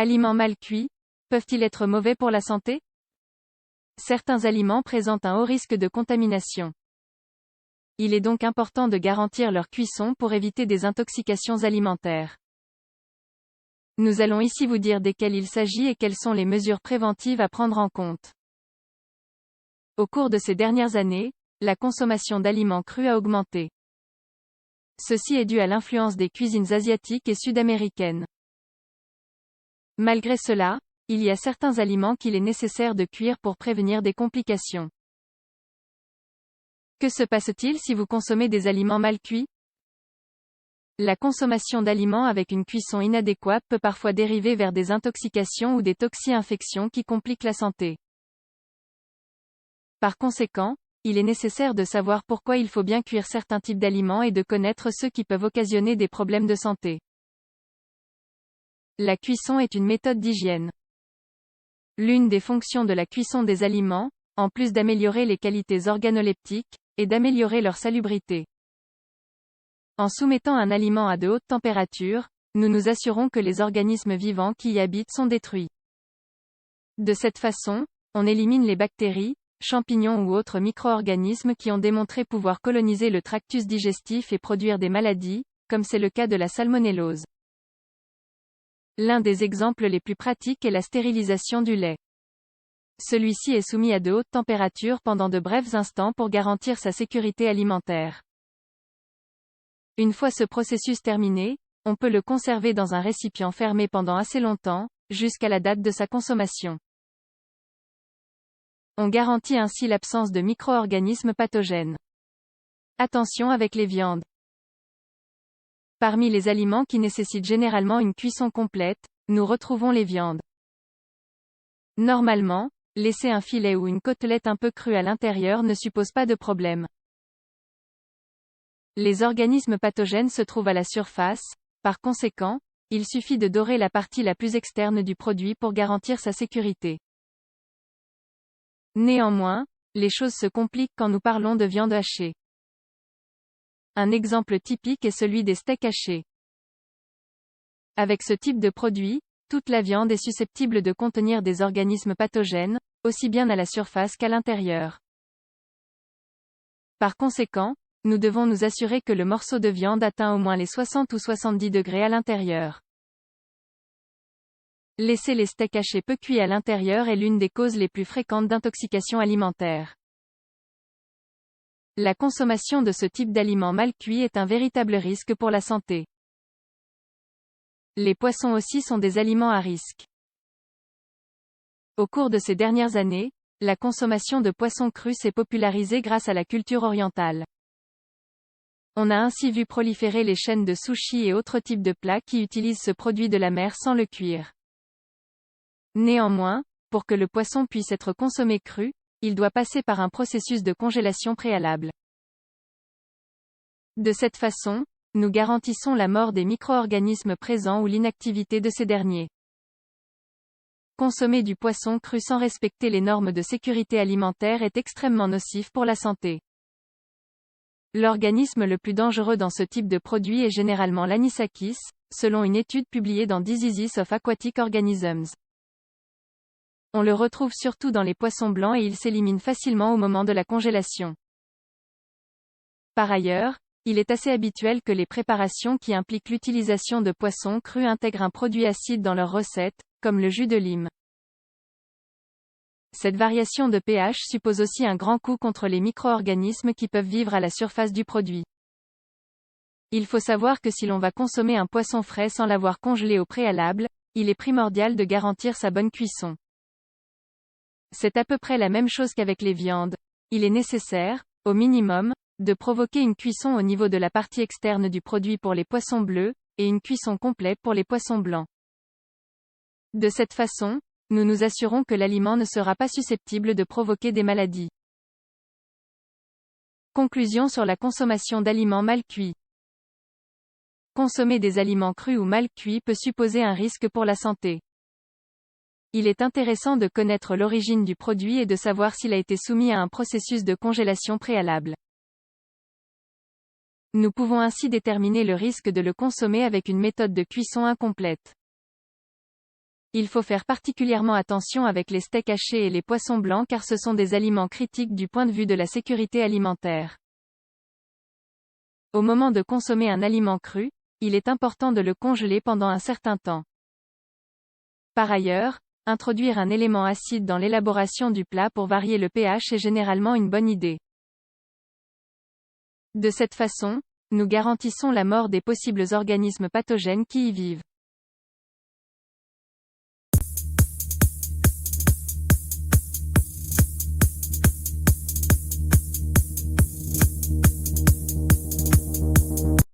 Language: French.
Aliments mal cuits, peuvent-ils être mauvais pour la santé? Certains aliments présentent un haut risque de contamination. Il est donc important de garantir leur cuisson pour éviter des intoxications alimentaires. Nous allons ici vous dire desquels il s'agit et quelles sont les mesures préventives à prendre en compte. Au cours de ces dernières années, la consommation d'aliments crus a augmenté. Ceci est dû à l'influence des cuisines asiatiques et sud-américaines. Malgré cela, il y a certains aliments qu'il est nécessaire de cuire pour prévenir des complications. Que se passe-t-il si vous consommez des aliments mal cuits? La consommation d'aliments avec une cuisson inadéquate peut parfois dériver vers des intoxications ou des toxi-infections qui compliquent la santé. Par conséquent, il est nécessaire de savoir pourquoi il faut bien cuire certains types d'aliments et de connaître ceux qui peuvent occasionner des problèmes de santé. La cuisson est une méthode d'hygiène. L'une des fonctions de la cuisson des aliments, en plus d'améliorer les qualités organoleptiques, est d'améliorer leur salubrité. En soumettant un aliment à de hautes températures, nous nous assurons que les organismes vivants qui y habitent sont détruits. De cette façon, on élimine les bactéries, champignons ou autres micro-organismes qui ont démontré pouvoir coloniser le tractus digestif et produire des maladies, comme c'est le cas de la salmonellose. L'un des exemples les plus pratiques est la stérilisation du lait. Celui-ci est soumis à de hautes températures pendant de brefs instants pour garantir sa sécurité alimentaire. Une fois ce processus terminé, on peut le conserver dans un récipient fermé pendant assez longtemps, jusqu'à la date de sa consommation. On garantit ainsi l'absence de micro-organismes pathogènes. Attention avec les viandes. Parmi les aliments qui nécessitent généralement une cuisson complète, nous retrouvons les viandes. Normalement, laisser un filet ou une côtelette un peu crue à l'intérieur ne suppose pas de problème. Les organismes pathogènes se trouvent à la surface, par conséquent, il suffit de dorer la partie la plus externe du produit pour garantir sa sécurité. Néanmoins, les choses se compliquent quand nous parlons de viande hachée. Un exemple typique est celui des steaks hachés. Avec ce type de produit, toute la viande est susceptible de contenir des organismes pathogènes, aussi bien à la surface qu'à l'intérieur. Par conséquent, nous devons nous assurer que le morceau de viande atteint au moins les 60 ou 70 degrés à l'intérieur. Laisser les steaks hachés peu cuits à l'intérieur est l'une des causes les plus fréquentes d'intoxication alimentaire. La consommation de ce type d'aliments mal cuits est un véritable risque pour la santé. Les poissons aussi sont des aliments à risque. Au cours de ces dernières années, la consommation de poissons crus s'est popularisée grâce à la culture orientale. On a ainsi vu proliférer les chaînes de sushi et autres types de plats qui utilisent ce produit de la mer sans le cuire. Néanmoins, pour que le poisson puisse être consommé cru, il doit passer par un processus de congélation préalable. De cette façon, nous garantissons la mort des micro-organismes présents ou l'inactivité de ces derniers. Consommer du poisson cru sans respecter les normes de sécurité alimentaire est extrêmement nocif pour la santé. L'organisme le plus dangereux dans ce type de produit est généralement l'anisakis, selon une étude publiée dans Diseases of Aquatic Organisms. On le retrouve surtout dans les poissons blancs et il s'élimine facilement au moment de la congélation. Par ailleurs, il est assez habituel que les préparations qui impliquent l'utilisation de poissons crus intègrent un produit acide dans leurs recettes, comme le jus de lime. Cette variation de pH suppose aussi un grand coup contre les micro-organismes qui peuvent vivre à la surface du produit. Il faut savoir que si l'on va consommer un poisson frais sans l'avoir congelé au préalable, il est primordial de garantir sa bonne cuisson. C'est à peu près la même chose qu'avec les viandes. Il est nécessaire, au minimum, de provoquer une cuisson au niveau de la partie externe du produit pour les poissons bleus, et une cuisson complète pour les poissons blancs. De cette façon, nous nous assurons que l'aliment ne sera pas susceptible de provoquer des maladies. Conclusion sur la consommation d'aliments mal cuits. Consommer des aliments crus ou mal cuits peut supposer un risque pour la santé. Il est intéressant de connaître l'origine du produit et de savoir s'il a été soumis à un processus de congélation préalable. Nous pouvons ainsi déterminer le risque de le consommer avec une méthode de cuisson incomplète. Il faut faire particulièrement attention avec les steaks hachés et les poissons blancs car ce sont des aliments critiques du point de vue de la sécurité alimentaire. Au moment de consommer un aliment cru, il est important de le congeler pendant un certain temps. Par ailleurs, introduire un élément acide dans l'élaboration du plat pour varier le pH est généralement une bonne idée. De cette façon, nous garantissons la mort des possibles organismes pathogènes qui y vivent.